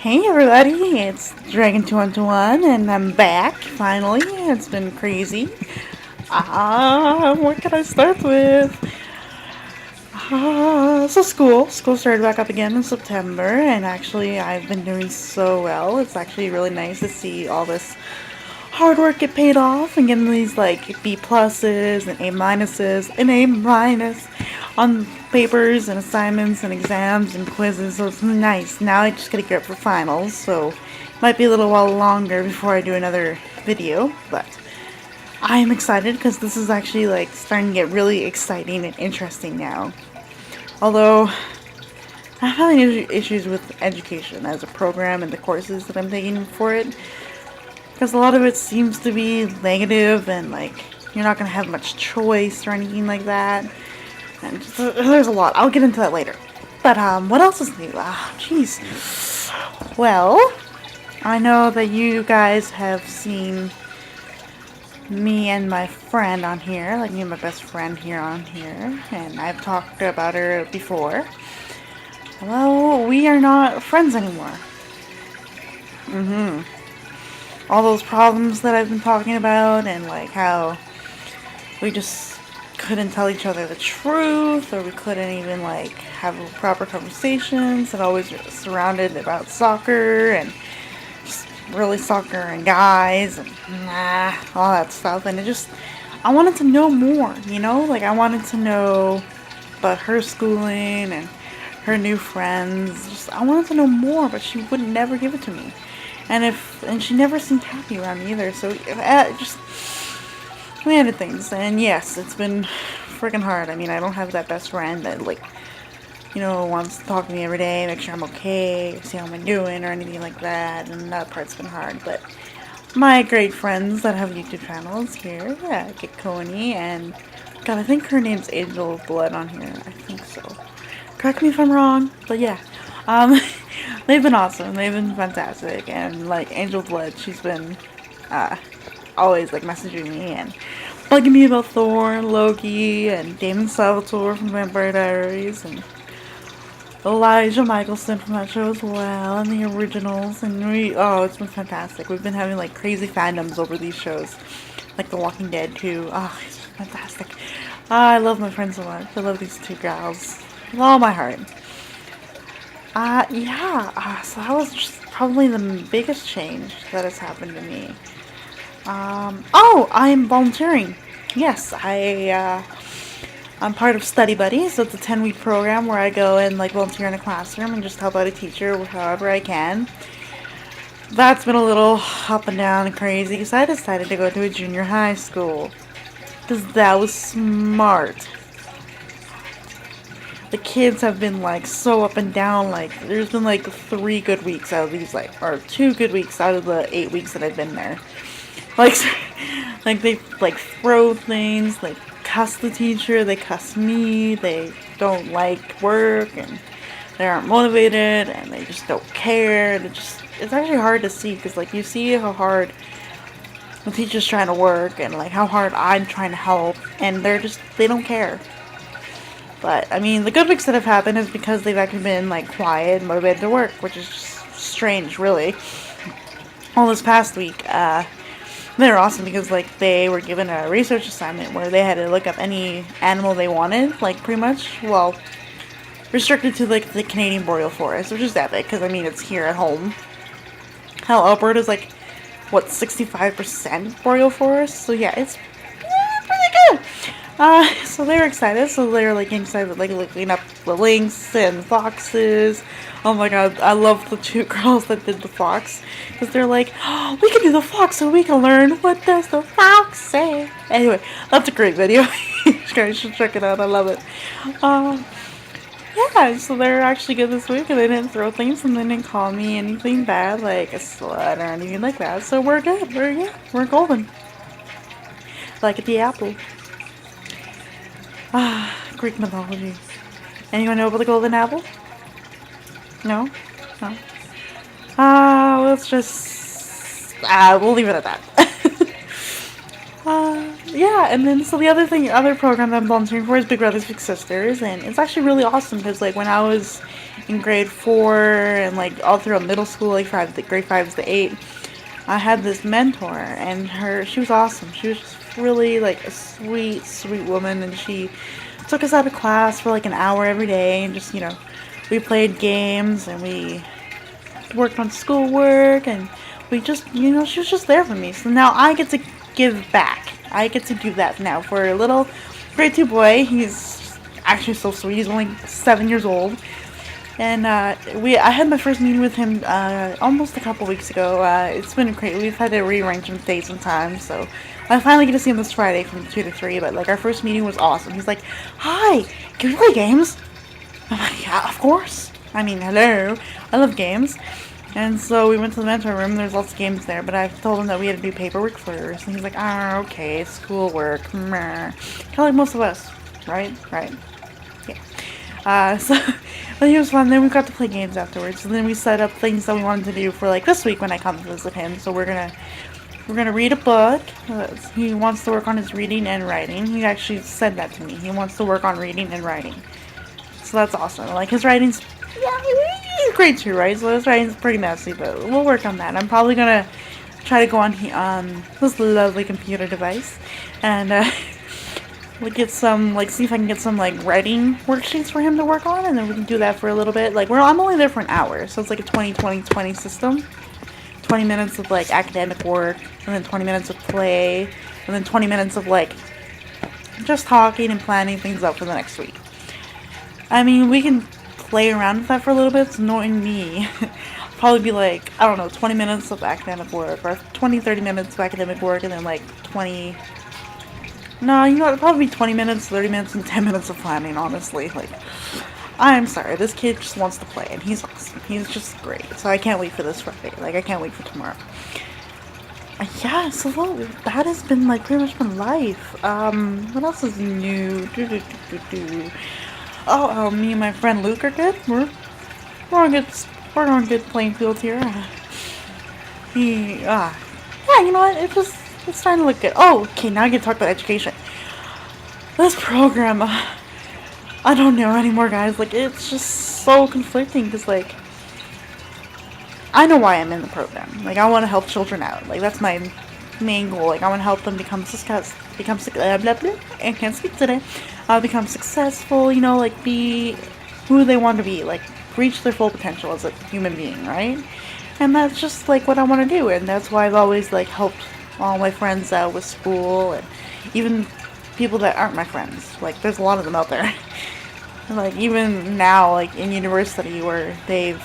Hey everybody, it's Dragon212 and I'm back finally. It's been crazy. What can I start with? So school started back up again in September, and actually I've been doing so well. It's actually really nice to see all this hard work get paid off and getting these like B pluses and A minuses and A minus on papers and assignments and exams and quizzes. So it's nice. Now I just gotta get up for finals, so it might be a little while longer before I do another video, but I am excited because this is actually like starting to get really exciting and interesting now. Although I'm having issues with education as a program and the courses that I'm taking for it. Because a lot of it seems to be negative and like you're not going to have much choice or anything like that. And just, there's a lot. I'll get into that later. But what else is new? Jeez. Well, I know that you guys have seen me and my friend on here, like me and my best friend here on here, and I've talked about her before. Well, we are not friends anymore. All those problems that I've been talking about, and like how we just couldn't tell each other the truth, or we couldn't even like have proper conversations, and always surrounded about soccer and just really soccer and guys and all that stuff. And I wanted to know more, like I wanted to know about her schooling and her new friends. I wanted to know more, but she would never give it to me. And she never seemed happy around me either. So just we ended things. And yes, it's been freaking hard. I mean, I don't have that best friend that wants to talk to me every day, make sure I'm okay, see how I'm doing, or anything like that. And that part's been hard. But my great friends that have YouTube channels here, get Coney, and God, I think her name's Angel of Blood on here. I think so. Correct me if I'm wrong, but yeah. They've been awesome. They've been fantastic. And like Angel Blood, she's been always like messaging me and bugging me about Thor and Loki and Damon Salvatore from Vampire Diaries and Elijah Michelson from that show as well, and the originals. And it's been fantastic. We've been having like crazy fandoms over these shows, like The Walking Dead too. It's fantastic. I love my friends so much. I love these two gals with all my heart. So that was just probably the biggest change that has happened to me. I'm volunteering. Yes, I'm part of Study Buddy, so it's a 10-week program where I go and like volunteer in a classroom and just help out a teacher however I can. That's been a little up and down and crazy because I decided to go to a junior high school because that was smart. The kids have been like so up and down. Like there's been like 3 good weeks out of these, or 2 good weeks out of the 8 weeks that I've been there. Like they like throw things, they cuss the teacher, they cuss me, they don't like work, and they aren't motivated, and they just don't care. It's actually hard to see because like you see how hard the teacher's trying to work and like how hard I'm trying to help, and they don't care. But I mean, the good weeks that have happened is because they've actually been like quiet and motivated to work, which is just strange, really. All this past week, they were awesome because like they were given a research assignment where they had to look up any animal they wanted, like pretty much, well, restricted to like the Canadian boreal forest, which is epic because I mean it's here at home. Hell, Alberta is like 65% boreal forest, so yeah, it's pretty good. So they were excited. So they were like excited, like looking up the lynx and foxes. Oh my god, I love the 2 girls that did the fox because they're like, oh, we can do the fox so we can learn what does the fox say. Anyway, that's a great video. You guys should check it out. I love it. Yeah, so they're actually good this week, and they didn't throw things, and they didn't call me anything bad, like a slut or anything like that. So we're good. We're golden. Like the apple. Greek mythology. Anyone know about the golden apple? No? No? Let's just... we'll leave it at that. Yeah, and then so the other program that I'm volunteering for is Big Brothers Big Sisters, and it's actually really awesome because like when I was in grade 4 and like all throughout middle school, like grade 5 to 8, I had this mentor, and she was awesome. She was just really like a sweet, sweet woman, and she took us out of class for like an hour every day, and just we played games and we worked on schoolwork, and we just she was just there for me. So now I get to give back. I get to do that now for a little grade 2 boy. He's actually so sweet. He's only 7 years old. And I had my first meeting with him almost a couple weeks ago. It's been great. We've had to rearrange some dates and times, so I finally get to see him this Friday from 2 to 3. But like our first meeting was awesome. He's like, "Hi, can we play games?" I'm like, "Yeah, of course. I mean, hello. I love games." And so we went to the mentor room. There's lots of games there, but I told him that we had to do paperwork first. And he's like, okay, schoolwork. Kind of like most of us, right? Right. Yeah. So but he was fun. Then we got to play games afterwards. And then we set up things that we wanted to do for like this week when I come to visit him. So we're gonna read a book. He wants to work on his reading and writing. He actually said that to me. He wants to work on reading and writing. So that's awesome. Like his writing's, yeah, he's grade 2, right? So his writing's pretty messy, but we'll work on that. I'm probably gonna try to go on this lovely computer device and we'll get some, like, see if I can get some like writing worksheets for him to work on, and then we can do that for a little bit. Like I'm only there for an hour, so it's like a 20-20-20 system. 20 minutes of like academic work, and then 20 minutes of play, and then 20 minutes of like just talking and planning things out for the next week. I mean, we can play around with that for a little bit. It's annoying me. Probably be like, I don't know, 20 minutes of academic work, or 20-30 minutes of academic work, and then like 20. No, it'd probably be 20 minutes, 30 minutes, and 10 minutes of planning, honestly. Like, I'm sorry, this kid just wants to play, and he's awesome. He's just great. So I can't wait for this Friday. Like, I can't wait for tomorrow. Yeah, so that has been like pretty much my life. What else is new? Me and my friend Luke are good. We're on good playing field here. Yeah, you know what? It's starting to look good. Oh, okay, now I get to talk about education. This program, I don't know anymore, guys. Like, it's just so conflicting because, like, I know why I'm in the program. Like, I want to help children out. Like, that's my main goal. Like, I want to help them become I can't speak today. Become successful. Like be who they want to be. Like reach their full potential as a human being, right? And that's just like what I want to do. And that's why I've always like helped all my friends out with school, and even people that aren't my friends. Like, there's a lot of them out there. Like even now, like in university, where they've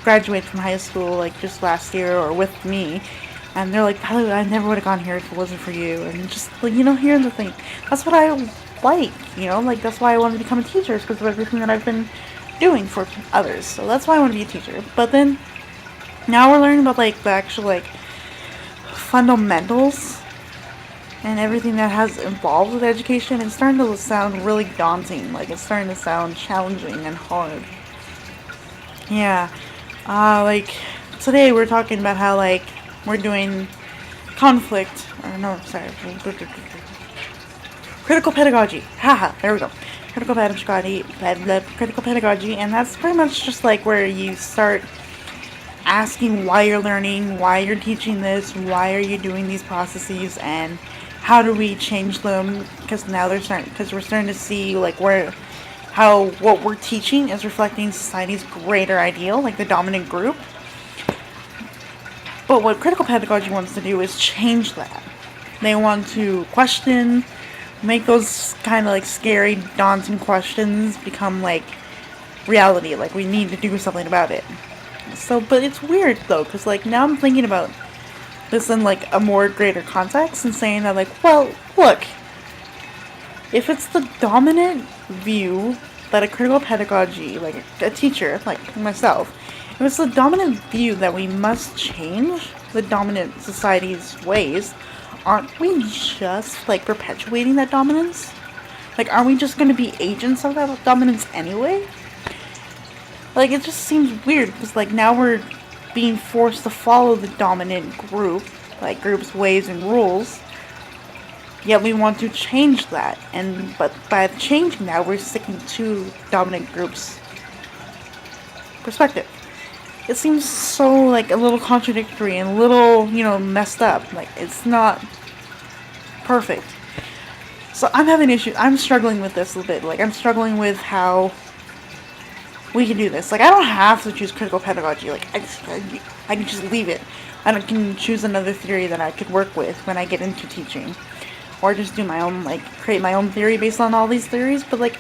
graduated from high school like just last year or with me, and they're like, I never would have gone here if it wasn't for you. And just like, hearing the thing, that's what I like, like that's why I wanted to become a teacher, is because of everything that I've been doing for others. So that's why I want to be a teacher. But then now we're learning about like the actual like fundamentals and everything that has involved with education. It's starting to sound really daunting. Like, it's starting to sound challenging and hard. Yeah. Like today we're talking about how like we're doing conflict, or no, sorry, critical pedagogy. Haha, there we go. Critical pedagogy, and that's pretty much just like where you start asking why you're learning, why you're teaching this, why are you doing these processes, and how do we change them? Because now we're starting to see like what we're teaching is reflecting society's greater ideal, like the dominant group. But what critical pedagogy wants to do is change that. They want to question, make those kind of like scary, daunting questions become like reality. Like, we need to do something about it. So, but it's weird though, because like now I'm thinking about this in like a more greater context and saying that like, well, look, if it's the dominant view that a critical pedagogy, like a teacher, like myself, if it's the dominant view that we must change the dominant society's ways, aren't we just like perpetuating that dominance? Like, aren't we just going to be agents of that dominance anyway? Like, it just seems weird because like now we're being forced to follow the dominant group, like group's ways and rules. Yet we want to change that, but by changing that, we're sticking to dominant groups' perspective. It seems so like a little contradictory and a little, messed up. Like it's not perfect. So I'm having issues. I'm struggling with this a little bit. Like I'm struggling with how we can do this. Like I don't have to choose critical pedagogy. Like I can just leave it. I can choose another theory that I could work with when I get into teaching, or just do my own, like create my own theory based on all these theories. But like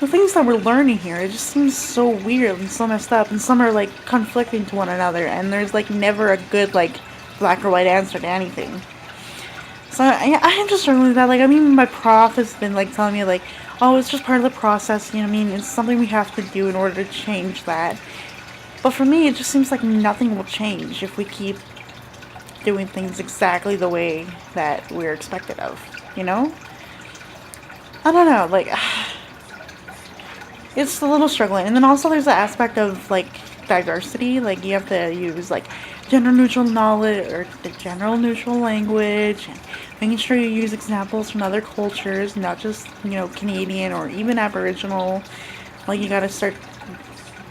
the things that we're learning here, it just seems so weird and so messed up, and some are like conflicting to one another, and there's like never a good like black or white answer to anything. So I am just struggling with that. Like I mean, my prof has been like telling me like, oh, it's just part of the process. You know what I mean? It's something we have to do in order to change that. But for me, it just seems like nothing will change if we keep doing things exactly the way that we're expected of. You know? I don't know. Like. It's a little struggling. And then also there's the aspect of like diversity. Like you have to use like gender neutral knowledge or the general neutral language, and making sure you use examples from other cultures, not just, Canadian or even Aboriginal. Like you gotta start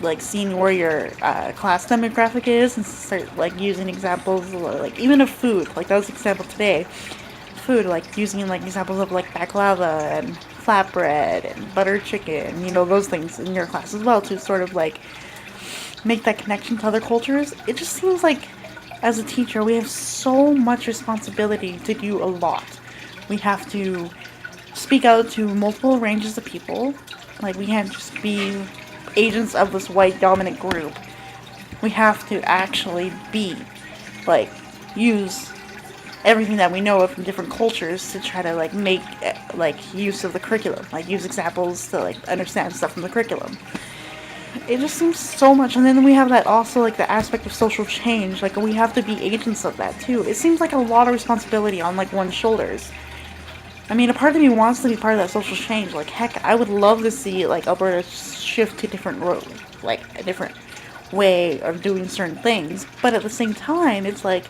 like seeing where your class demographic is and start like using examples like even of food. Like that was an example today. Food, like using like examples of like baklava and flatbread and butter chicken, those things in your class as well to sort of like make that connection to other cultures. It just seems like as a teacher we have so much responsibility to do a lot. We have to speak out to multiple ranges of people. Like we can't just be agents of this white dominant group. We have to actually be like use everything that we know of from different cultures to try to like make like use of the curriculum, like use examples to like understand stuff from the curriculum. It just seems so much. And then we have that also like the aspect of social change. Like we have to be agents of that too. It seems like a lot of responsibility on like one's shoulders. I mean, a part of me wants to be part of that social change. Like heck, I would love to see like Alberta shift to different like a different way of doing certain things. But at the same time, it's like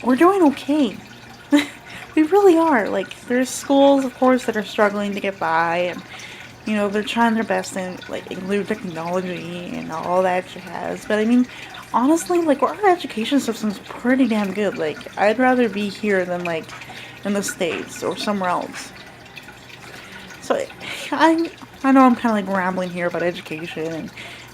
we're doing okay. We really are. Like, there's schools, of course, that are struggling to get by, and, they're trying their best to, like, include technology and all that jazz. But, I mean, honestly, like, our education system's pretty damn good. Like, I'd rather be here than, like, in the States or somewhere else. So, I know I'm kind of, like, rambling here about education and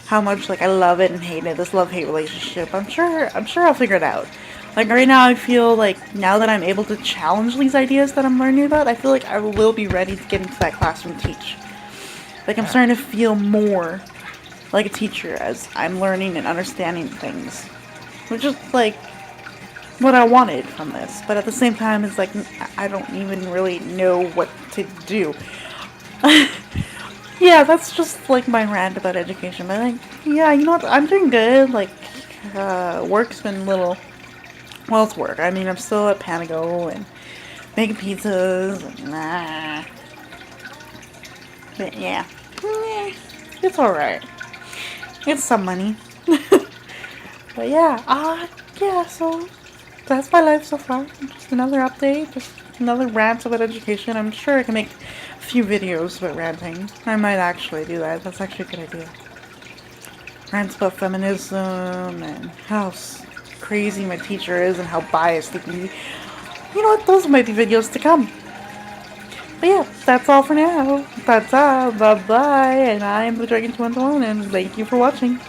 how much, like, I love it and hate it, this love-hate relationship. I'm sure I'll figure it out. Like, right now, I feel like, now that I'm able to challenge these ideas that I'm learning about, I feel like I will be ready to get into that classroom and teach. Like, I'm starting to feel more like a teacher as I'm learning and understanding things. Which is, like, what I wanted from this. But at the same time, it's like, I don't even really know what to do. Yeah, that's just, like, my rant about education. But, like, yeah, you know what? I'm doing good. Like, work's been a little... Well, it's work. I mean, I'm still at Panago and making pizzas. And, But yeah, it's alright. It's some money. But yeah, so that's my life so far. Just another update, just another rant about education. I'm sure I can make a few videos about ranting. I might actually do that. That's actually a good idea. Rants about feminism and how crazy my teacher is and how biased he can be. You know what? Those might be videos to come. But yeah, that's all for now. That's all. Bye-bye. And I am the Dragon 211, and thank you for watching.